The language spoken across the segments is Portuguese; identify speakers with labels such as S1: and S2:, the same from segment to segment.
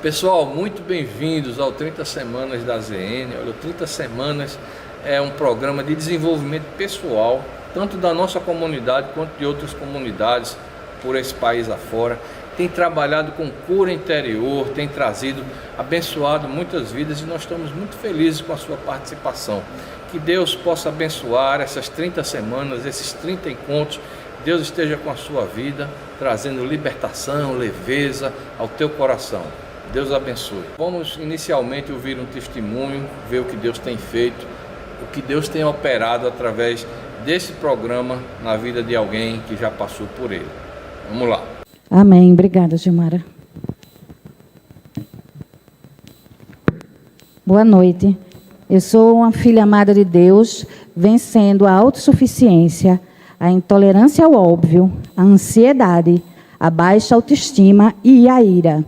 S1: Pessoal, muito bem-vindos ao 30 Semanas da ZN. Olha, o 30 Semanas é um programa de desenvolvimento pessoal, tanto da nossa comunidade quanto de outras comunidades por esse país afora. Tem trabalhado com cura interior, tem abençoado muitas vidas e nós estamos muito felizes com a sua participação. Que Deus possa abençoar essas 30 semanas, esses 30 encontros. Deus esteja com a sua vida, trazendo libertação, leveza ao teu coração. Deus abençoe. Vamos inicialmente ouvir um testemunho, ver o que Deus tem feito, o que Deus tem operado através desse programa na vida de alguém que já passou por ele. Vamos lá.
S2: Amém. Obrigada, Gilmara. Boa noite. Eu sou uma filha amada de Deus, vencendo a autossuficiência, a intolerância ao óbvio, a ansiedade, a baixa autoestima e a ira,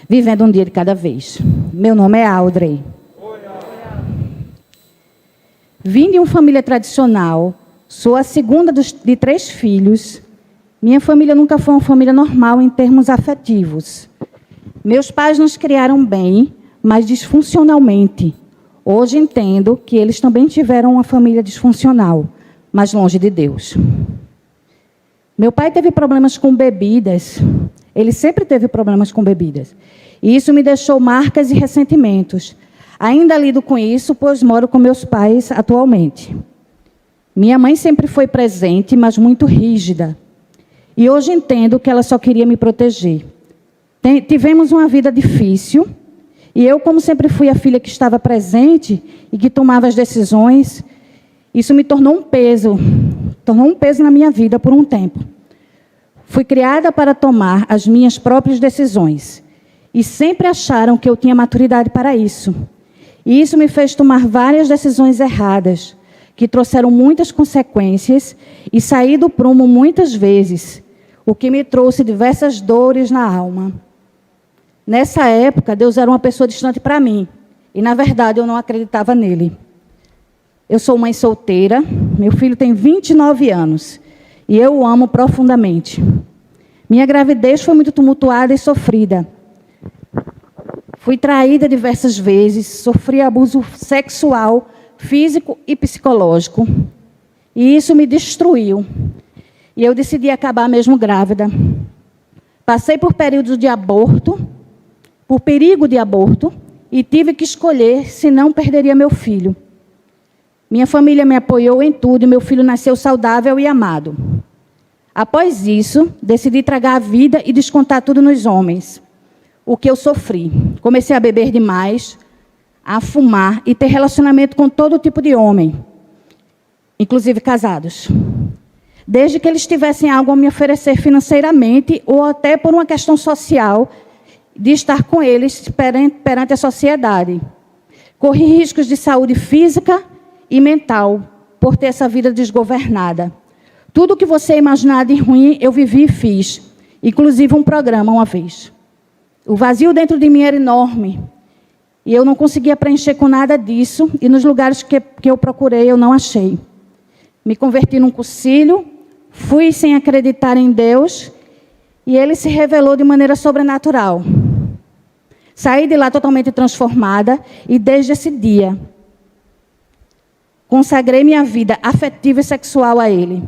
S2: vivendo um dia de cada vez. Meu nome é Audrey. Vim de uma família tradicional, sou a segunda de 3 filhos. Minha família nunca foi uma família normal em termos afetivos. Meus pais nos criaram bem, mas disfuncionalmente. Hoje entendo que eles também tiveram uma família disfuncional, mas longe de Deus. Meu pai teve problemas com bebidas. Ele sempre teve problemas com bebidas. E isso me deixou marcas e ressentimentos. Ainda lido com isso, pois moro com meus pais atualmente. Minha mãe sempre foi presente, mas muito rígida. E hoje entendo que ela só queria me proteger. Tivemos uma vida difícil. E eu, como sempre fui a filha que estava presente e que tomava as decisões, isso me tornou um peso na minha vida por um tempo. Fui criada para tomar as minhas próprias decisões. E sempre acharam que eu tinha maturidade para isso. E isso me fez tomar várias decisões erradas, que trouxeram muitas consequências e saí do prumo muitas vezes, o que me trouxe diversas dores na alma. Nessa época, Deus era uma pessoa distante para mim. E, na verdade, eu não acreditava nele. Eu sou mãe solteira, meu filho tem 29 anos. E eu o amo profundamente. Minha gravidez foi muito tumultuada e sofrida. Fui traída diversas vezes, sofri abuso sexual, físico e psicológico. E isso me destruiu. E eu decidi acabar mesmo grávida. Passei por períodos de aborto, por perigo de aborto, e tive que escolher se não perderia meu filho. Minha família me apoiou em tudo e meu filho nasceu saudável e amado. Após isso, decidi tragar a vida e descontar tudo nos homens. O que eu sofri. Comecei a beber demais, a fumar e ter relacionamento com todo tipo de homem, inclusive casados. Desde que eles tivessem algo a me oferecer financeiramente ou até por uma questão social, de estar com eles perante a sociedade. Corri riscos de saúde física e mental por ter essa vida desgovernada. Tudo o que você imaginar de ruim, eu vivi e fiz. Inclusive um programa uma vez. O vazio dentro de mim era enorme. E eu não conseguia preencher com nada disso. E nos lugares que eu procurei, eu não achei. Me converti num cursilho, fui sem acreditar em Deus, e Ele se revelou de maneira sobrenatural. Saí de lá totalmente transformada, e desde esse dia, consagrei minha vida afetiva e sexual a Ele.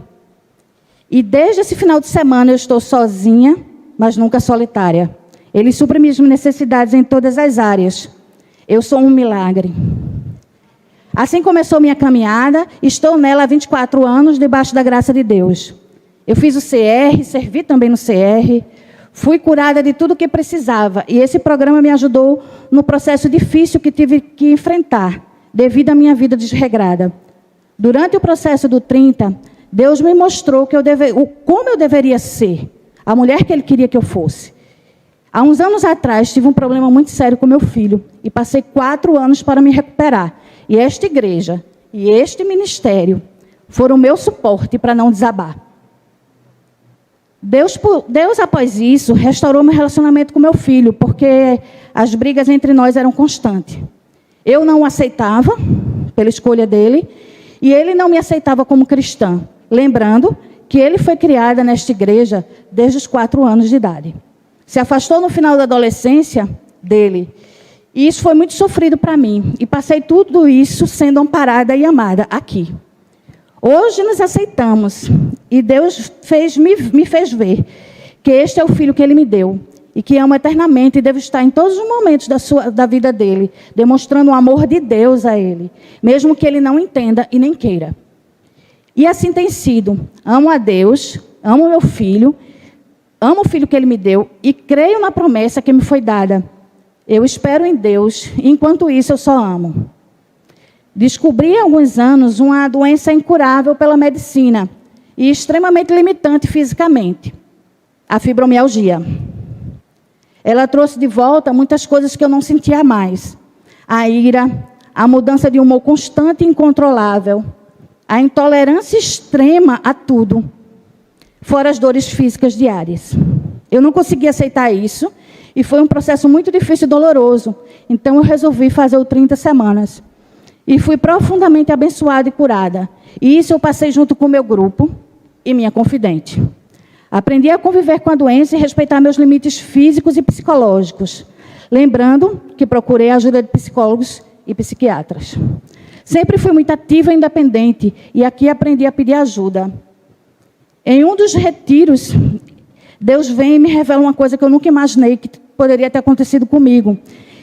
S2: E desde esse final de semana eu estou sozinha, mas nunca solitária. Ele supre minhas necessidades em todas as áreas. Eu sou um milagre. Assim começou minha caminhada, estou nela há 24 anos, debaixo da graça de Deus. Eu fiz o CR, servi também no CR, fui curada de tudo o que precisava. E esse programa me ajudou no processo difícil que tive que enfrentar, devido à minha vida desregrada. Durante o processo do 30, Deus me mostrou como eu deveria ser, a mulher que Ele queria que eu fosse. Há uns anos atrás, tive um problema muito sério com meu filho e passei 4 anos para me recuperar. E esta igreja e este ministério foram o meu suporte para não desabar. Deus, após isso, restaurou meu relacionamento com meu filho, porque as brigas entre nós eram constantes. Eu não o aceitava, pela escolha dele, e ele não me aceitava como cristã. Lembrando que ele foi criada nesta igreja desde os 4 anos de idade. Se afastou no final da adolescência dele. E isso foi muito sofrido para mim. E passei tudo isso sendo amparada e amada aqui. Hoje nos aceitamos. E Deus me fez ver que este é o filho que Ele me deu. E que amo eternamente e devo estar em todos os momentos da vida dele, demonstrando o amor de Deus a ele, mesmo que ele não entenda e nem queira. E assim tem sido. Amo a Deus, amo meu filho, amo o filho que ele me deu e creio na promessa que me foi dada. Eu espero em Deus, e enquanto isso eu só amo. Descobri há alguns anos uma doença incurável pela medicina e extremamente limitante fisicamente, a fibromialgia. Ela trouxe de volta muitas coisas que eu não sentia mais. A ira, a mudança de humor constante e incontrolável, a intolerância extrema a tudo, fora as dores físicas diárias. Eu não conseguia aceitar isso e foi um processo muito difícil e doloroso. Então eu resolvi fazer o 30 semanas. E fui profundamente abençoada e curada. E isso eu passei junto com o meu grupo e minha confidente. Aprendi a conviver com a doença e respeitar meus limites físicos e psicológicos. Lembrando que procurei a ajuda de psicólogos e psiquiatras. Sempre fui muito ativa e independente. E aqui aprendi a pedir ajuda. Em um dos retiros, Deus vem e me revela uma coisa que eu nunca imaginei que poderia ter acontecido comigo.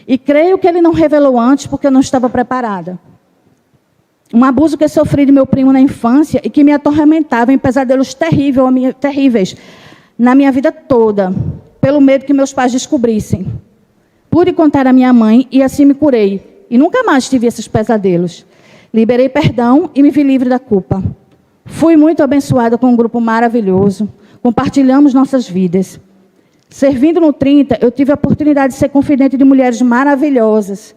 S2: E creio que Ele não revelou antes porque eu não estava preparada. Um abuso que eu sofri de meu primo na infância e que me atormentava em pesadelos terríveis na minha vida toda, pelo medo que meus pais descobrissem. Pude contar à minha mãe e assim me curei. E nunca mais tive esses pesadelos. Liberei perdão e me vi livre da culpa. Fui muito abençoada com um grupo maravilhoso. Compartilhamos nossas vidas. Servindo no 30, eu tive a oportunidade de ser confidente de mulheres maravilhosas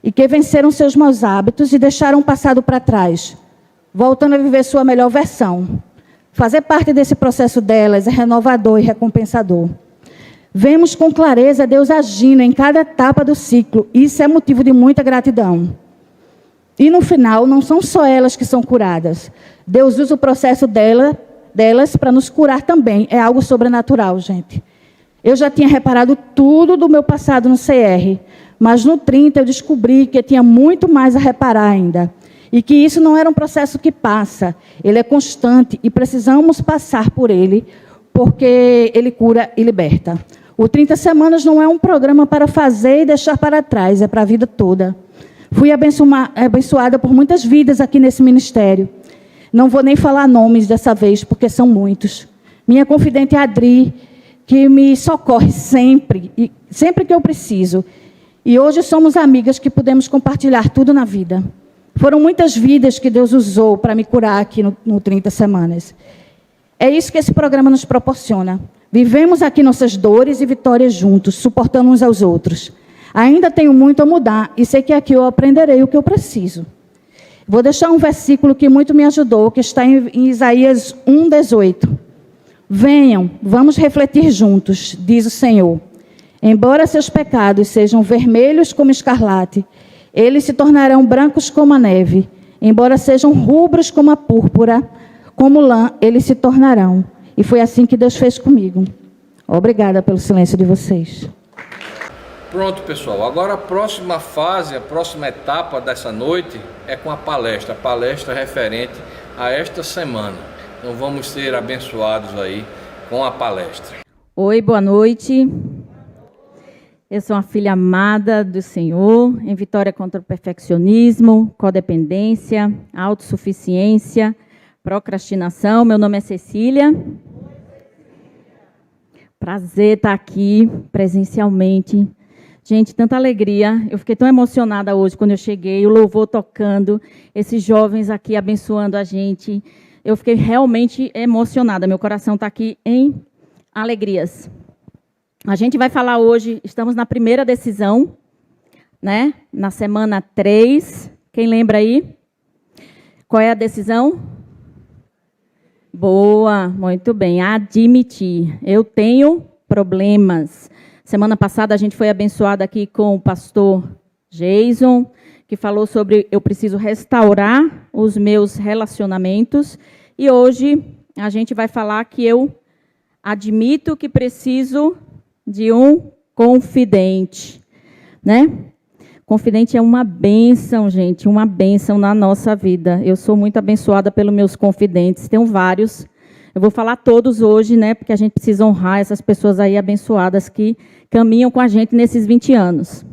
S2: e que venceram seus maus hábitos e deixaram o passado para trás, voltando a viver sua melhor versão. Fazer parte desse processo delas é renovador e recompensador. Vemos com clareza Deus agindo em cada etapa do ciclo, e isso é motivo de muita gratidão. E no final, não são só elas que são curadas. Deus usa o processo delas para nos curar também. É algo sobrenatural, gente. Eu já tinha reparado tudo do meu passado no CR, mas no 30 eu descobri que eu tinha muito mais a reparar ainda. E que isso não era um processo que passa. Ele é constante e precisamos passar por ele, porque ele cura e liberta. O 30 Semanas não é um programa para fazer e deixar para trás, é para a vida toda. Fui abençoada por muitas vidas aqui nesse ministério. Não vou nem falar nomes dessa vez, porque são muitos. Minha confidente Adri, que me socorre sempre, e sempre que eu preciso. E hoje somos amigas que podemos compartilhar tudo na vida. Foram muitas vidas que Deus usou para me curar aqui no 30 Semanas. É isso que esse programa nos proporciona. Vivemos aqui nossas dores e vitórias juntos, suportando uns aos outros. Ainda tenho muito a mudar e sei que aqui eu aprenderei o que eu preciso. Vou deixar um versículo que muito me ajudou, que está em Isaías 1:18. Venham, vamos refletir juntos, diz o Senhor. Embora seus pecados sejam vermelhos como escarlate, eles se tornarão brancos como a neve. Embora sejam rubros como a púrpura, como lã, eles se tornarão. E foi assim que Deus fez comigo. Obrigada pelo silêncio de vocês.
S1: Pronto, pessoal. Agora a próxima fase, a próxima etapa dessa noite é com a palestra referente a esta semana. Então vamos ser abençoados aí com a palestra.
S3: Oi, boa noite. Eu sou uma filha amada do Senhor, em vitória contra o perfeccionismo, codependência, autossuficiência, procrastinação. Meu nome é Cecília. Prazer estar aqui presencialmente. Gente, tanta alegria. Eu fiquei tão emocionada hoje quando eu cheguei, o louvor tocando, esses jovens aqui abençoando a gente. Eu fiquei realmente emocionada. Meu coração está aqui em alegrias. A gente vai falar hoje, estamos na primeira decisão, né? Na semana 3. Quem lembra aí? Qual é a decisão? Boa, muito bem. Admitir. Eu tenho problemas. Semana passada a gente foi abençoado aqui com o pastor Jason, que falou sobre eu preciso restaurar os meus relacionamentos. E hoje a gente vai falar que eu admito que preciso de um confidente. né? Confidente é uma bênção, gente, uma bênção na nossa vida. Eu sou muito abençoada pelos meus confidentes, tenho vários. Eu vou falar todos hoje, né? Porque a gente precisa honrar essas pessoas aí abençoadas que caminham com a gente nesses 20 anos.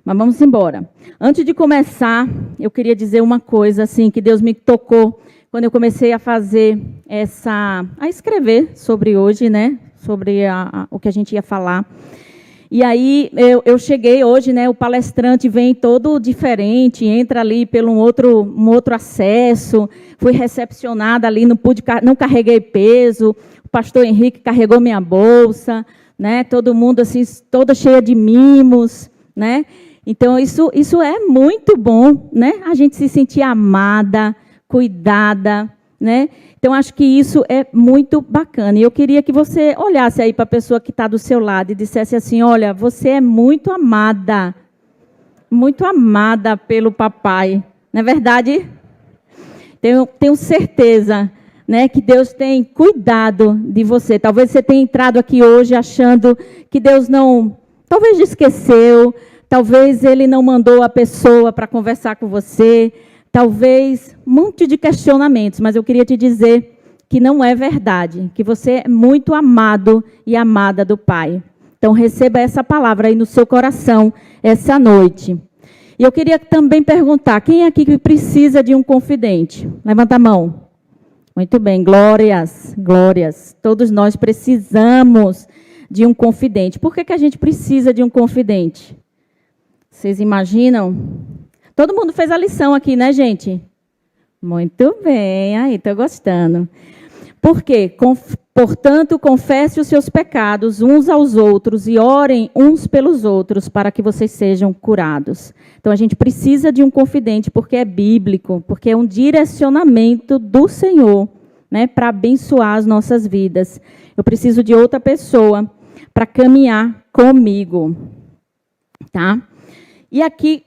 S3: Mas vamos embora. Antes de começar, eu queria dizer uma coisa, assim, que Deus me tocou quando eu comecei a fazer a escrever sobre hoje, né? Sobre o que a gente ia falar. E aí, eu cheguei hoje, né? O palestrante vem todo diferente, entra ali pelo um outro acesso, fui recepcionada ali, não carreguei peso, o pastor Henrique carregou minha bolsa, né? Todo mundo assim, toda cheia de mimos, né? Então, isso é muito bom, né? A gente se sentir amada, cuidada, né? Então, acho que isso é muito bacana. E eu queria que você olhasse aí para a pessoa que está do seu lado e dissesse assim, olha, você é muito amada pelo papai. Não é verdade? Tenho certeza, né, que Deus tem cuidado de você. Talvez você tenha entrado aqui hoje achando que Deus talvez esqueceu, talvez Ele não mandou a pessoa para conversar com você, talvez um monte de questionamentos, mas eu queria te dizer que não é verdade, que você é muito amado e amada do Pai. Então, receba essa palavra aí no seu coração essa noite. E eu queria também perguntar, quem aqui que precisa de um confidente? Levanta a mão. Muito bem, glórias, glórias. Todos nós precisamos de um confidente. Por que a gente precisa de um confidente? Vocês imaginam? Todo mundo fez a lição aqui, né, gente? Muito bem, aí, estou gostando. Por quê? Portanto, confesse os seus pecados uns aos outros e orem uns pelos outros para que vocês sejam curados. Então, a gente precisa de um confidente porque é bíblico, porque é um direcionamento do Senhor, né, para abençoar as nossas vidas. Eu preciso de outra pessoa para caminhar comigo, tá? E aqui...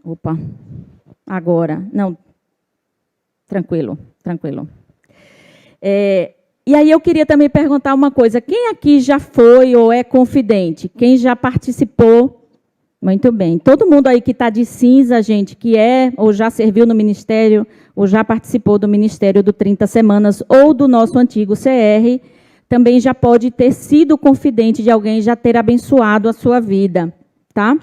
S3: Opa, agora, não, tranquilo. E aí eu queria também perguntar uma coisa, quem aqui já foi ou é confidente? Quem já participou? Muito bem, todo mundo aí que está de cinza, gente, que é ou já serviu no ministério, ou já participou do ministério do 30 Semanas, ou do nosso antigo CR, também já pode ter sido confidente de alguém, já ter abençoado a sua vida, tá?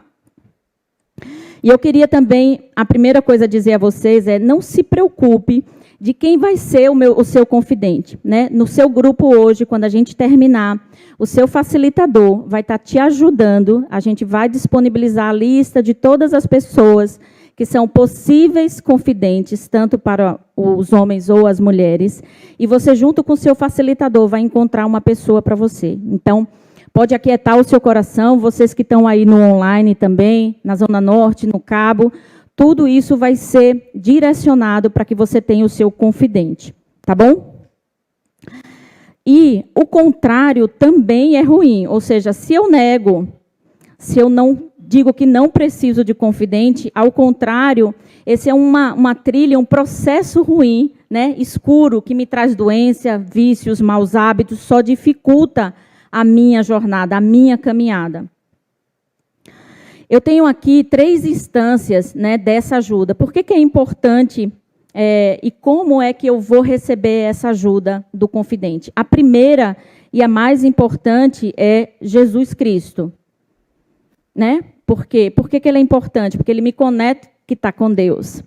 S3: E eu queria também, a primeira coisa a dizer a vocês é, não se preocupe de quem vai ser o seu confidente, né? No seu grupo hoje, quando a gente terminar, o seu facilitador vai estar te ajudando, a gente vai disponibilizar a lista de todas as pessoas que são possíveis confidentes, tanto para os homens ou as mulheres, e você, junto com o seu facilitador, vai encontrar uma pessoa para você. Então, pode aquietar o seu coração, vocês que estão aí no online também, na Zona Norte, no Cabo, tudo isso vai ser direcionado para que você tenha o seu confidente, tá bom? E o contrário também é ruim, ou seja, se eu nego, se eu não digo que não preciso de confidente, ao contrário, esse é uma trilha, um processo ruim, né, escuro, que me traz doença, vícios, maus hábitos, só dificulta a minha jornada, a minha caminhada. Eu tenho aqui 3 instâncias, né, dessa ajuda. Por que é importante e como é que eu vou receber essa ajuda do confidente? A primeira e a mais importante é Jesus Cristo. Né? Por quê? Por que ele é importante? Porque ele me conecta com Deus.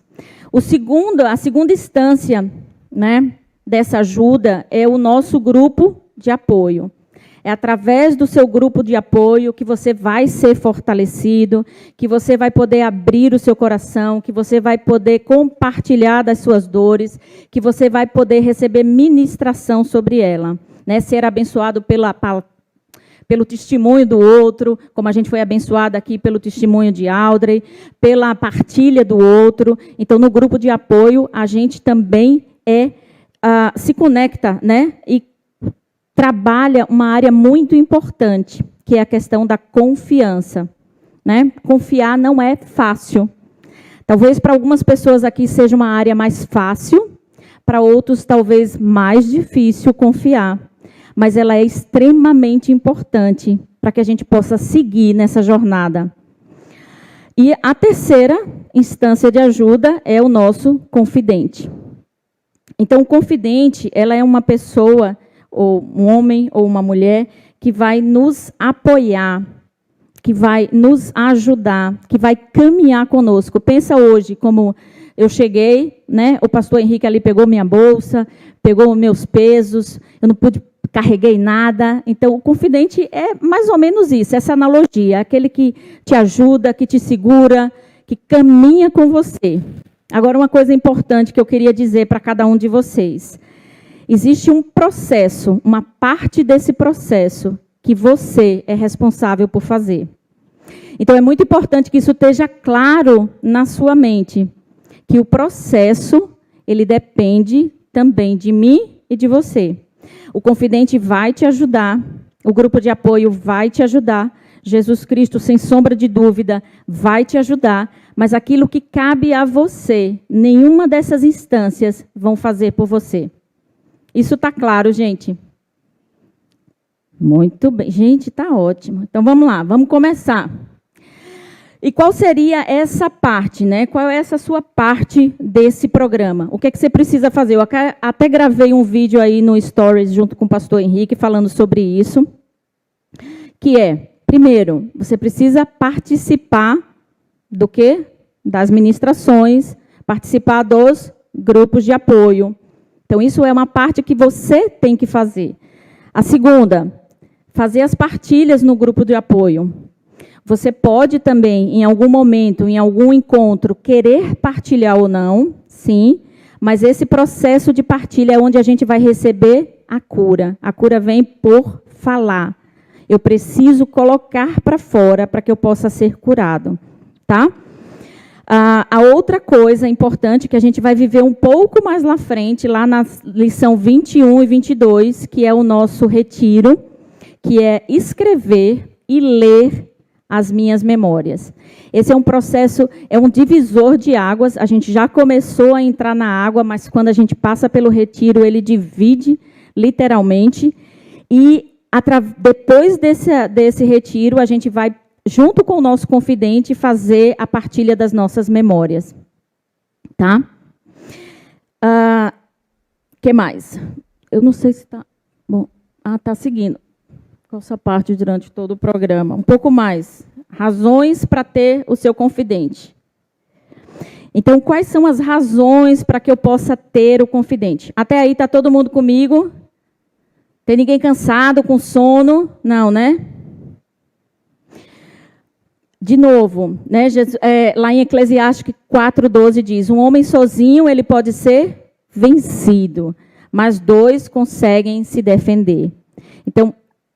S3: A segunda instância, né, dessa ajuda é o nosso grupo de apoio. É através do seu grupo de apoio que você vai ser fortalecido, que você vai poder abrir o seu coração, que você vai poder compartilhar das suas dores, que você vai poder receber ministração sobre ela, né? Ser abençoado pelo testemunho do outro, como a gente foi abençoado aqui pelo testemunho de Audrey, pela partilha do outro. Então, no grupo de apoio, a gente também se conecta, né? E trabalha uma área muito importante, que é a questão da confiança, né? Confiar não é fácil. Talvez para algumas pessoas aqui seja uma área mais fácil, para outros talvez mais difícil confiar, mas ela é extremamente importante para que a gente possa seguir nessa jornada, E a terceira instância de ajuda é o nosso confidente. Então, o confidente, ela é uma pessoa, ou um homem ou uma mulher, que vai nos apoiar, que vai nos ajudar, que vai caminhar conosco. Pensa hoje, como eu cheguei, né? O pastor Henrique ali pegou minha bolsa, pegou meus pesos, eu não carreguei nada. Então, o confidente é mais ou menos isso, essa analogia, aquele que te ajuda, que te segura, que caminha com você. Agora, uma coisa importante que eu queria dizer para cada um de vocês. Existe um processo, uma parte desse processo que você é responsável por fazer. Então, é muito importante que isso esteja claro na sua mente, que o processo, ele depende também de mim e de você. O confidente vai te ajudar, o grupo de apoio vai te ajudar, Jesus Cristo, sem sombra de dúvida, vai te ajudar, mas aquilo que cabe a você, nenhuma dessas instâncias vão fazer por você. Isso está claro, gente? Muito bem. Gente, está ótimo. Então, vamos lá, vamos começar. E qual seria essa parte, né? Qual é essa sua parte desse programa? O que é que você precisa fazer? Eu até gravei um vídeo aí no Stories junto com o pastor Henrique falando sobre isso, que é, primeiro, você precisa participar do quê? Das ministrações, participar dos grupos de apoio. Então, isso é uma parte que você tem que fazer. A segunda, fazer as partilhas no grupo de apoio. Você pode também, em algum momento, em algum encontro, querer partilhar ou não, sim, mas esse processo de partilha é onde a gente vai receber a cura. A cura vem por falar. Eu preciso colocar para fora para que eu possa ser curado, tá? A outra coisa importante que a gente vai viver um pouco mais lá frente, lá na lição 21 e 22, que é o nosso retiro, que é escrever e ler as minhas memórias. Esse é um processo, é um divisor de águas. A gente já começou a entrar na água, mas quando a gente passa pelo retiro, ele divide, literalmente. E depois desse retiro, a gente vai, junto com o nosso confidente, fazer a partilha das nossas memórias. Tá? Que mais? Eu não sei se está... Bom, está seguindo. Essa parte durante todo o programa. Um pouco mais. Razões para ter o seu confidente. Então, quais são as razões para que eu possa ter o confidente? Até aí, está todo mundo comigo? Tem ninguém cansado, com sono? Não, né? De novo, né, lá em Eclesiastes 4:12 diz, um homem sozinho ele pode ser vencido, mas dois conseguem se defender. Então,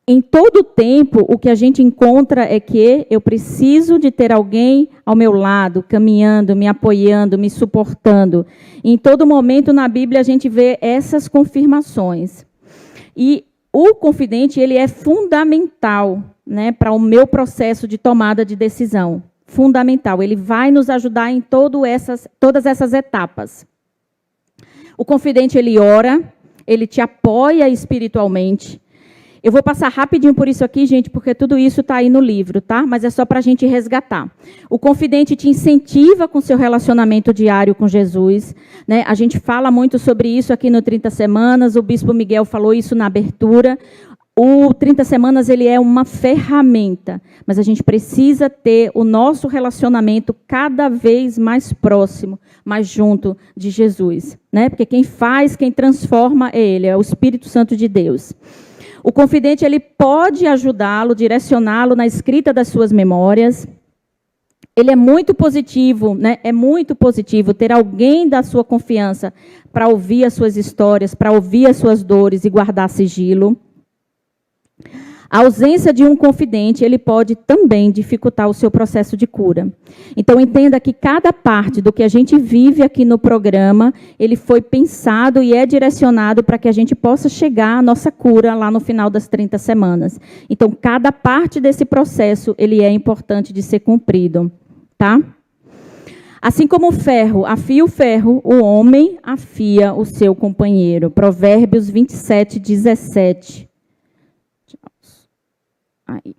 S3: em todo tempo, o que a gente encontra é que eu preciso de ter alguém ao meu lado, caminhando, me apoiando, me suportando. Em todo momento, na Bíblia, a gente vê essas confirmações. E o confidente, ele é fundamental, né, para o meu processo de tomada de decisão. Fundamental. Ele vai nos ajudar em todas essas etapas. O confidente, ele ora, ele te apoia espiritualmente. Eu vou passar rapidinho por isso aqui, gente, porque tudo isso está aí no livro, tá? Mas é só para a gente resgatar. O confidente te incentiva com seu relacionamento diário com Jesus, né? A gente fala muito sobre isso aqui no 30 Semanas, o Bispo Miguel falou isso na abertura. O 30 Semanas, ele é uma ferramenta, mas a gente precisa ter o nosso relacionamento cada vez mais próximo, mais junto de Jesus, né? Porque quem faz, quem transforma é Ele, é o Espírito Santo de Deus. O confidente, ele pode ajudá-lo, direcioná-lo na escrita das suas memórias. Ele é muito positivo, né? É muito positivo ter alguém da sua confiança para ouvir as suas histórias, para ouvir as suas dores e guardar sigilo. A ausência de um confidente, ele pode também dificultar o seu processo de cura. Então, entenda que cada parte do que a gente vive aqui no programa, ele foi pensado e é direcionado para que a gente possa chegar à nossa cura lá no final das 30 semanas. Então, cada parte desse processo, ele é importante de ser cumprido, tá? Assim como o ferro afia o ferro, o homem afia o seu companheiro. Provérbios 27, 17. Aí.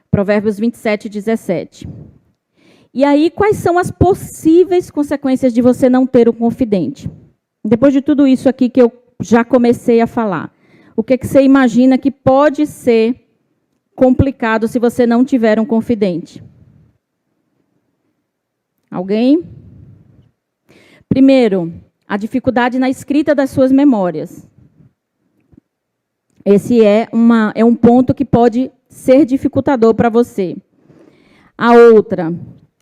S3: Provérbios 27, 17. E aí, quais são as possíveis consequências de você não ter um confidente? Depois de tudo isso aqui que eu já comecei a falar, o que você imagina que pode ser complicado se você não tiver um confidente? Alguém? Primeiro, a dificuldade na escrita das suas memórias. Esse é um ponto que pode ser dificultador para você. A outra,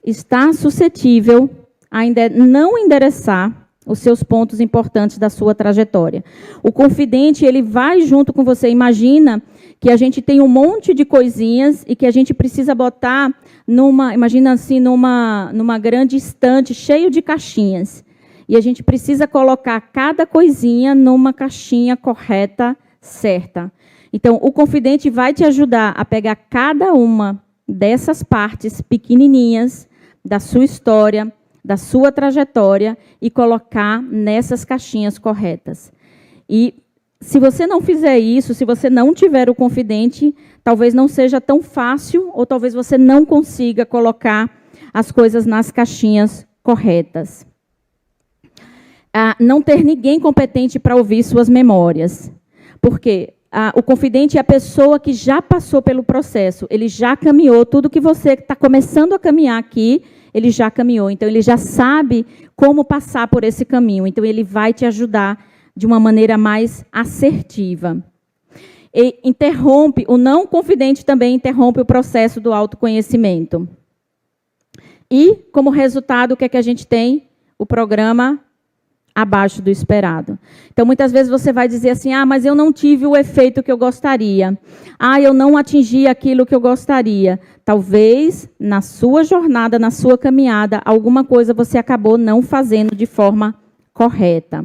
S3: está suscetível a não endereçar os seus pontos importantes da sua trajetória. O confidente, ele vai junto com você. Imagina que a gente tem um monte de coisinhas e que a gente precisa botar imagina assim, numa grande estante cheio de caixinhas. E a gente precisa colocar cada coisinha numa caixinha correta, certa. Então, o confidente vai te ajudar a pegar cada uma dessas partes pequenininhas da sua história, da sua trajetória e colocar nessas caixinhas corretas. E se você não fizer isso, se você não tiver o confidente, talvez não seja tão fácil ou talvez você não consiga colocar as coisas nas caixinhas corretas. Não ter ninguém competente para ouvir suas memórias. Porque o confidente é a pessoa que já passou pelo processo, ele já caminhou, tudo que você está começando a caminhar aqui, ele já caminhou. Então, ele já sabe como passar por esse caminho. Então, ele vai te ajudar de uma maneira mais assertiva. E o não confidente também interrompe o processo do autoconhecimento. E, como resultado, o que é que a gente tem? O programa abaixo do esperado. Então, muitas vezes você vai dizer assim, mas eu não tive o efeito que eu gostaria. Eu não atingi aquilo que eu gostaria. Talvez, na sua jornada, na sua caminhada, alguma coisa você acabou não fazendo de forma correta.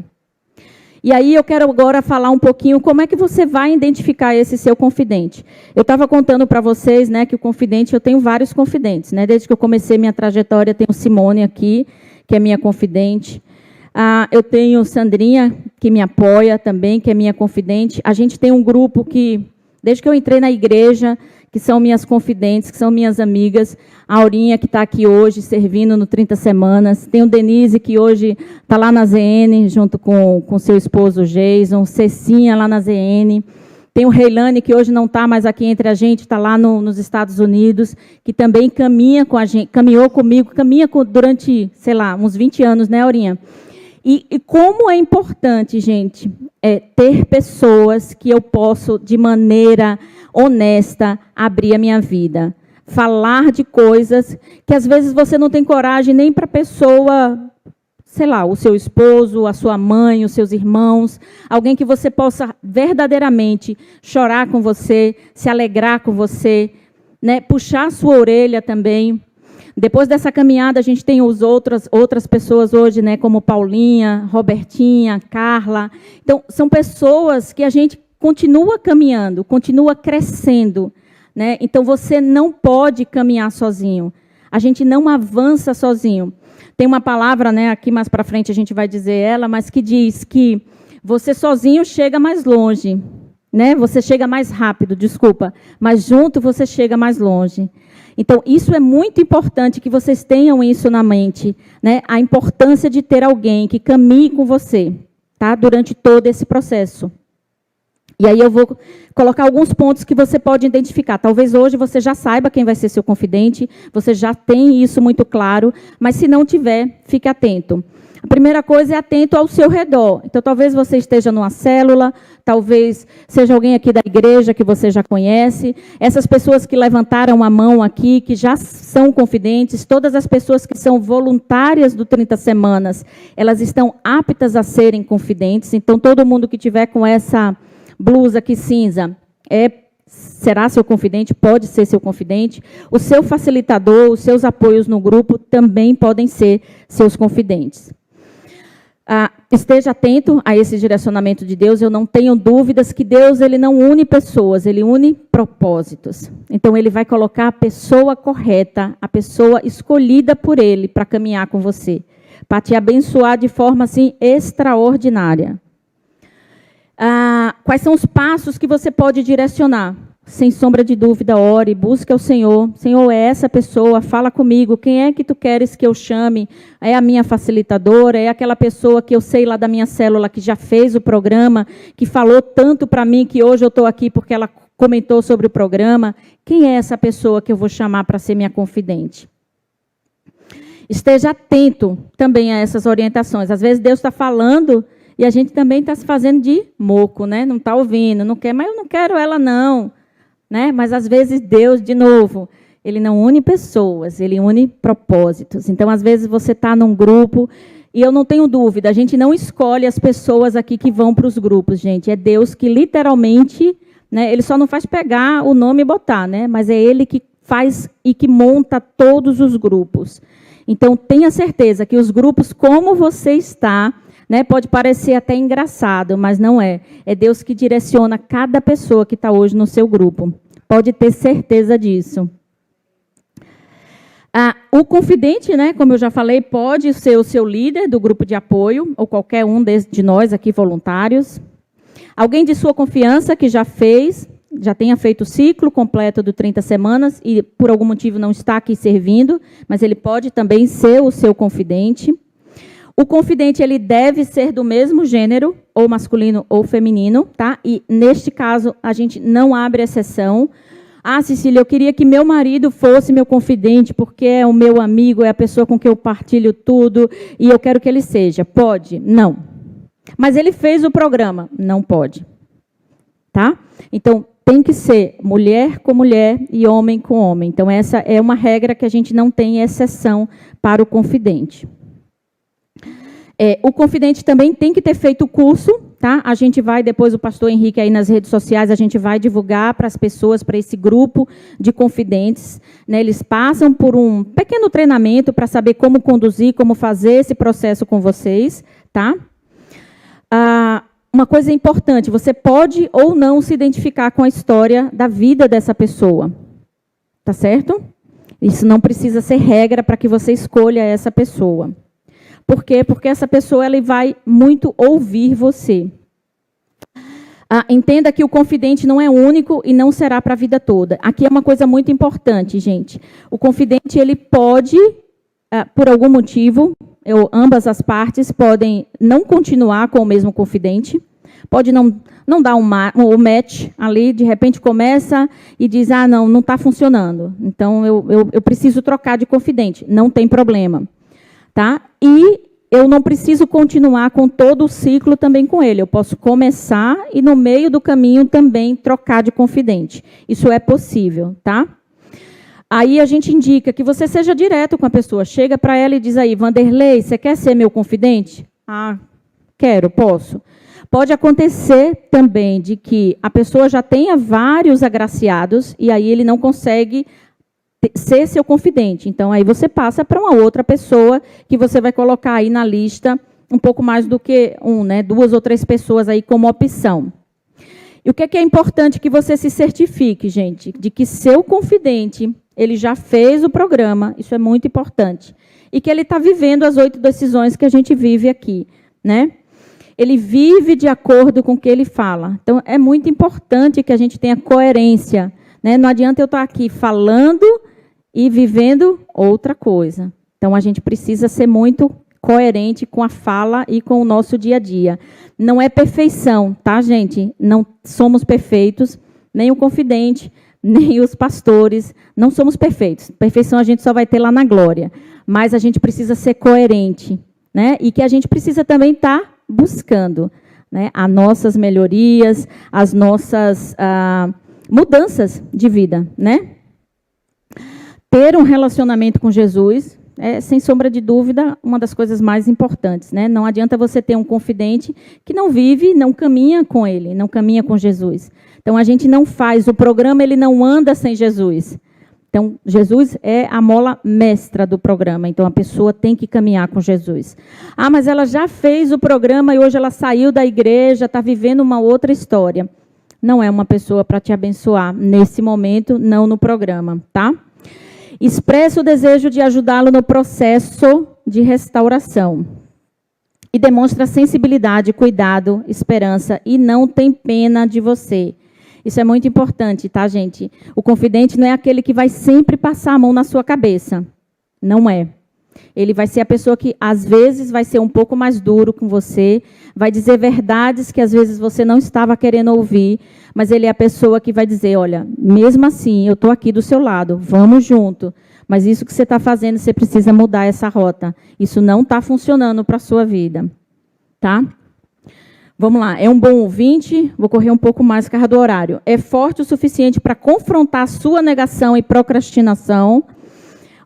S3: E aí eu quero agora falar um pouquinho como é que você vai identificar esse seu confidente. Eu estava contando para vocês, né, que o confidente, eu tenho vários confidentes, né? Desde que eu comecei minha trajetória, tenho Simone aqui, que é minha confidente. Eu tenho Sandrinha, que me apoia também, que é minha confidente. A gente tem um grupo que, desde que eu entrei na igreja, que são minhas confidentes, que são minhas amigas. A Aurinha, que está aqui hoje, servindo no 30 Semanas. Tem o Denise, que hoje está lá na ZN, junto com seu esposo Jason. Cecinha, lá na ZN. Tem o Reilane, que hoje não está mais aqui entre a gente, está lá nos Estados Unidos, que também caminha com a gente, caminhou comigo, durante, sei lá, uns 20 anos, né, Aurinha? E como é importante, gente, ter pessoas que eu posso, de maneira honesta, abrir a minha vida. Falar de coisas que, às vezes, você não tem coragem nem para a pessoa, sei lá, o seu esposo, a sua mãe, os seus irmãos, alguém que você possa verdadeiramente chorar com você, se alegrar com você, né, puxar a sua orelha também. Depois dessa caminhada, a gente tem outras pessoas hoje, né, como Paulinha, Robertinha, Carla. Então, são pessoas que a gente continua caminhando, continua crescendo, né? Então, você não pode caminhar sozinho. A gente não avança sozinho. Tem uma palavra, né, aqui mais para frente a gente vai dizer ela, mas que diz que você sozinho chega mais longe, né? Você chega mais rápido, desculpa, mas junto você chega mais longe. Então, isso é muito importante que vocês tenham isso na mente, né? A importância de ter alguém que caminhe com você, tá? Durante todo esse processo. E aí eu vou colocar alguns pontos que você pode identificar. Talvez hoje você já saiba quem vai ser seu confidente, você já tem isso muito claro, mas se não tiver, fique atento. A primeira coisa é atento ao seu redor. Então, talvez você esteja numa célula, talvez seja alguém aqui da igreja que você já conhece. Essas pessoas que levantaram a mão aqui, que já são confidentes, todas as pessoas que são voluntárias do 30 Semanas, elas estão aptas a serem confidentes. Então, todo mundo que tiver com essa blusa aqui cinza será seu confidente, pode ser seu confidente. O seu facilitador, os seus apoios no grupo também podem ser seus confidentes. Esteja atento a esse direcionamento de Deus. Eu não tenho dúvidas que Deus ele não une pessoas, ele une propósitos. Então, ele vai colocar a pessoa correta, a pessoa escolhida por ele para caminhar com você, para te abençoar de forma assim extraordinária. Quais são os passos que você pode direcionar? sem sombra de dúvida, ore, busque ao Senhor. Senhor, é essa pessoa, fala comigo. Quem é que tu queres que eu chame? É a minha facilitadora? É aquela pessoa que eu sei lá da minha célula que já fez o programa, que falou tanto para mim que hoje eu estou aqui porque ela comentou sobre o programa? Quem é essa pessoa que eu vou chamar para ser minha confidente? Esteja atento também a essas orientações. Às vezes Deus está falando e a gente também está se fazendo de moco, né? Não está ouvindo, não quer, mas eu não quero ela não. Né? Mas, às vezes, Deus, de novo, Ele não une pessoas, Ele une propósitos. Então, às vezes, você está num grupo, e eu não tenho dúvida, a gente não escolhe as pessoas aqui que vão para os grupos, gente. É Deus que, literalmente, né, Ele só não faz pegar o nome e botar, né? Mas é Ele que faz e que monta todos os grupos. Então, tenha certeza que os grupos, como você está, né, pode parecer até engraçado, mas não é. É Deus que direciona cada pessoa que está hoje no seu grupo. Pode ter certeza disso. O confidente, né, como eu já falei, pode ser o seu líder do grupo de apoio, ou qualquer um de nós aqui voluntários. Alguém de sua confiança que já tenha feito o ciclo completo do 30 semanas e por algum motivo não está aqui servindo, mas ele pode também ser o seu confidente. O confidente, ele deve ser do mesmo gênero, ou masculino ou feminino, tá? E, neste caso, a gente não abre exceção. Ah, Cecília, eu queria que meu marido fosse meu confidente, porque é o meu amigo, é a pessoa com quem eu partilho tudo, e eu quero que ele seja. Pode? Não. Mas ele fez o programa? Não pode. Tá? Então, tem que ser mulher com mulher e homem com homem. Então, essa é uma regra que a gente não tem exceção para o confidente. O confidente também tem que ter feito o curso, tá? A gente vai, depois o pastor Henrique aí nas redes sociais, a gente vai divulgar para as pessoas, para esse grupo de confidentes, né? Eles passam por um pequeno treinamento para saber como conduzir, como fazer esse processo com vocês, tá? Uma coisa importante, você pode ou não se identificar com a história da vida dessa pessoa, tá certo? Isso não precisa ser regra para que você escolha essa pessoa. Por quê? Porque essa pessoa ela vai muito ouvir você. Entenda que o confidente não é único e não será para a vida toda. Aqui é uma coisa muito importante, gente. O confidente ele pode, por algum motivo, ambas as partes podem não continuar com o mesmo confidente, pode não dar um match ali, de repente começa e diz, não está funcionando, então eu preciso trocar de confidente, não tem problema. Tá? E eu não preciso continuar com todo o ciclo também com ele. Eu posso começar e, no meio do caminho, também trocar de confidente. Isso é possível, tá? Aí a gente indica que você seja direto com a pessoa. Chega para ela e diz aí, Vanderlei, você quer ser meu confidente? Quero, posso. Pode acontecer também de que a pessoa já tenha vários agraciados e aí ele não consegue ser seu confidente. Então, aí você passa para uma outra pessoa que você vai colocar aí na lista um pouco mais do que né? 2 ou 3 pessoas aí como opção. E o que é importante que você se certifique, gente, de que seu confidente, ele já fez o programa, isso é muito importante, e que ele está vivendo as 8 decisões que a gente vive aqui, né? Ele vive de acordo com o que ele fala. Então, é muito importante que a gente tenha coerência, né? Não adianta eu estar aqui falando e vivendo outra coisa. Então, a gente precisa ser muito coerente com a fala e com o nosso dia a dia. Não é perfeição, tá, gente? Não somos perfeitos, nem o confidente, nem os pastores, não somos perfeitos. Perfeição a gente só vai ter lá na glória. Mas a gente precisa ser coerente, né? E que a gente precisa também estar buscando, né, as nossas melhorias, as nossas mudanças de vida, né? Ter um relacionamento com Jesus é, sem sombra de dúvida, uma das coisas mais importantes, né? Não adianta você ter um confidente que não vive, não caminha com ele, não caminha com Jesus. Então, a gente não faz, o programa ele não anda sem Jesus. Então, Jesus é a mola mestra do programa, então a pessoa tem que caminhar com Jesus. Mas ela já fez o programa e hoje ela saiu da igreja, está vivendo uma outra história. Não é uma pessoa para te abençoar nesse momento, não no programa, tá? Expressa o desejo de ajudá-lo no processo de restauração. E demonstra sensibilidade, cuidado, esperança e não tem pena de você. Isso é muito importante, tá, gente? O confidente não é aquele que vai sempre passar a mão na sua cabeça. Não é. Ele vai ser a pessoa que, às vezes, vai ser um pouco mais duro com você, vai dizer verdades que, às vezes, você não estava querendo ouvir, mas ele é a pessoa que vai dizer, olha, mesmo assim, eu estou aqui do seu lado, vamos junto, mas isso que você está fazendo, você precisa mudar essa rota. Isso não está funcionando para a sua vida. Tá? Vamos lá. É um bom ouvinte, vou correr um pouco mais carga do horário. É forte o suficiente para confrontar a sua negação e procrastinação.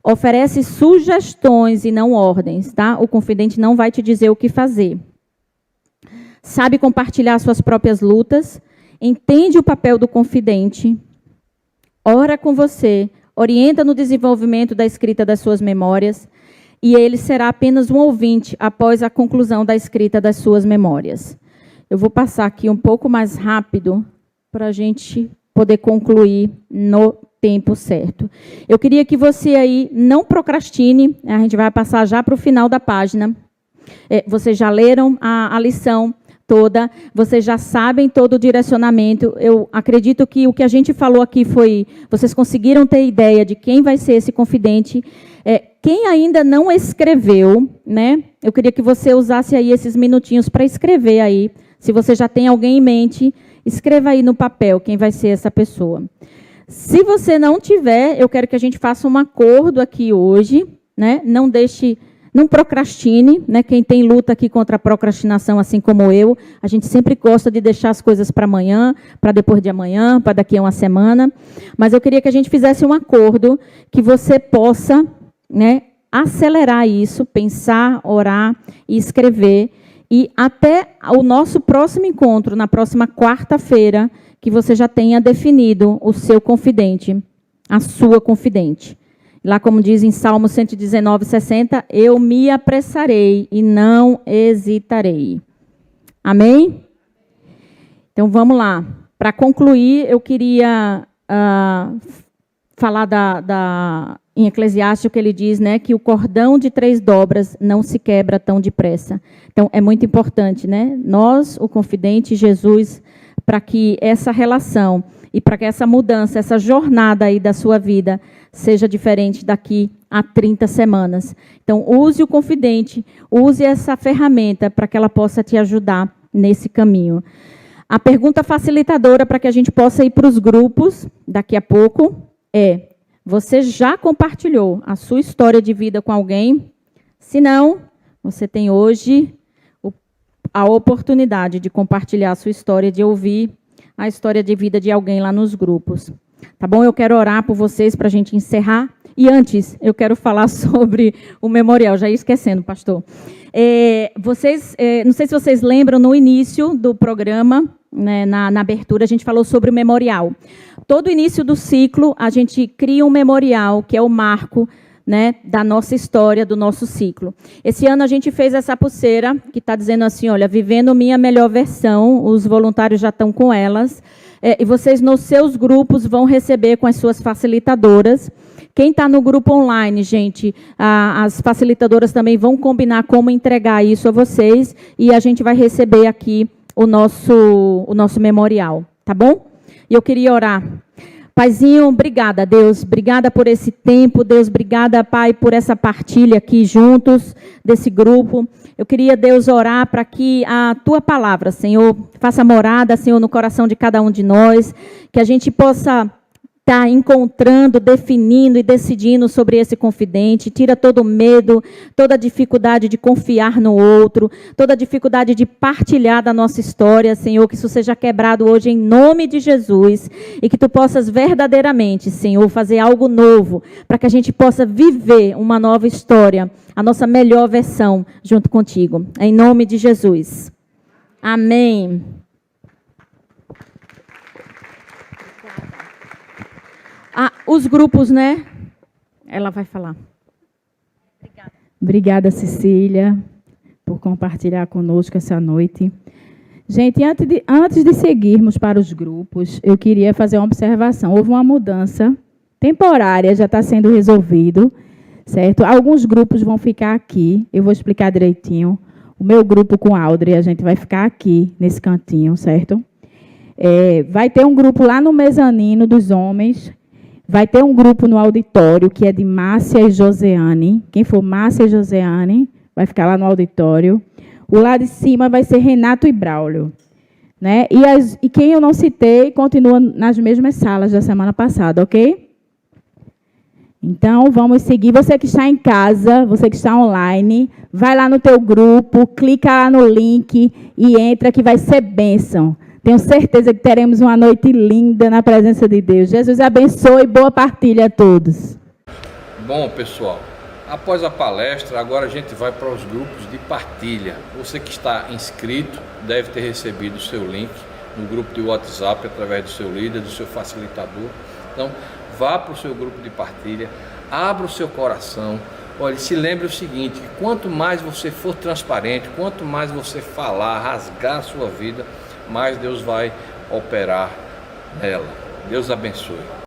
S3: Oferece sugestões e não ordens, tá? O confidente não vai te dizer o que fazer. Sabe compartilhar suas próprias lutas, entende o papel do confidente, ora com você, orienta no desenvolvimento da escrita das suas memórias, e ele será apenas um ouvinte após a conclusão da escrita das suas memórias. Eu vou passar aqui um pouco mais rápido para a gente poder concluir no tempo certo. Eu queria que você aí não procrastine, a gente vai passar já para o final da página. Vocês já leram a lição toda, vocês já sabem todo o direcionamento. Eu acredito que o que a gente falou aqui foi, vocês conseguiram ter ideia de quem vai ser esse confidente. Quem ainda não escreveu, né? Eu queria que você usasse aí esses minutinhos para escrever aí. Se você já tem alguém em mente, escreva aí no papel quem vai ser essa pessoa. Se você não tiver, eu quero que a gente faça um acordo aqui hoje, né? Não procrastine, né? Quem tem luta aqui contra a procrastinação, assim como eu, a gente sempre gosta de deixar as coisas para amanhã, para depois de amanhã, para daqui a uma semana. Mas eu queria que a gente fizesse um acordo que você possa, né, acelerar isso, pensar, orar e escrever. E até o nosso próximo encontro, na próxima quarta-feira, que você já tenha definido o seu confidente, a sua confidente. Lá, como diz em Salmo 119, 60, eu me apressarei e não hesitarei. Amém? Então, vamos lá. Para concluir, eu queria falar em Eclesiastes, que ele diz, né, que o cordão de 3 dobras não se quebra tão depressa. Então, é muito importante, né? Nós, o confidente, Jesus, para que essa relação e para que essa mudança, essa jornada aí da sua vida seja diferente daqui a 30 semanas. Então, use o confidente, use essa ferramenta para que ela possa te ajudar nesse caminho. A pergunta facilitadora para que a gente possa ir para os grupos daqui a pouco é: você já compartilhou a sua história de vida com alguém? Se não, você tem hoje a oportunidade de compartilhar a sua história, de ouvir a história de vida de alguém lá nos grupos. Tá bom? Eu quero orar por vocês para a gente encerrar. E antes, eu quero falar sobre o memorial. Já ia esquecendo, pastor. Não sei se vocês lembram, no início do programa, né, na abertura, a gente falou sobre o memorial. Todo início do ciclo, a gente cria um memorial, que é o marco, né, da nossa história, do nosso ciclo. Esse ano a gente fez essa pulseira, que está dizendo assim, olha, vivendo minha melhor versão, os voluntários já estão com elas, e vocês nos seus grupos vão receber com as suas facilitadoras. Quem está no grupo online, gente, as facilitadoras também vão combinar como entregar isso a vocês, e a gente vai receber aqui o nosso memorial, tá bom? E eu queria orar. Paizinho, obrigada, Deus. Obrigada por esse tempo, Deus. Obrigada, Pai, por essa partilha aqui juntos, desse grupo. Eu queria, Deus, orar para que a Tua palavra, Senhor, faça morada, Senhor, no coração de cada um de nós, que a gente possa estar encontrando, definindo e decidindo sobre esse confidente. Tira todo o medo, toda a dificuldade de confiar no outro, toda a dificuldade de partilhar da nossa história, Senhor, que isso seja quebrado hoje em nome de Jesus e que Tu possas verdadeiramente, Senhor, fazer algo novo para que a gente possa viver uma nova história, a nossa melhor versão junto contigo. Em nome de Jesus. Amém. Os grupos, né? Ela vai falar.
S4: Obrigada, Cecília, por compartilhar conosco essa noite. Gente, antes de seguirmos para os grupos, eu queria fazer uma observação. Houve uma mudança temporária, já está sendo resolvido, certo? Alguns grupos vão ficar aqui, eu vou explicar direitinho. O meu grupo com a Audrey, a gente vai ficar aqui, nesse cantinho, certo? Vai ter um grupo lá no mezanino dos homens, vai ter um grupo no auditório, que é de Márcia e Joseane. Quem for Márcia e Joseane, vai ficar lá no auditório. O lá de cima vai ser Renato e Braulio. Né? E quem eu não citei, continua nas mesmas salas da semana passada, ok? Então, vamos seguir. Você que está em casa, você que está online, vai lá no teu grupo, clica lá no link e entra, que vai ser bênção. Tenho certeza que teremos uma noite linda na presença de Deus. Jesus abençoe e boa partilha a todos.
S1: Bom, pessoal, após a palestra, agora a gente vai para os grupos de partilha. Você que está inscrito deve ter recebido o seu link no grupo de WhatsApp através do seu líder, do seu facilitador. Então, vá para o seu grupo de partilha, abra o seu coração. Olha, se lembre o seguinte, que quanto mais você for transparente, quanto mais você falar, rasgar a sua vida, mais Deus vai operar nela. Deus abençoe.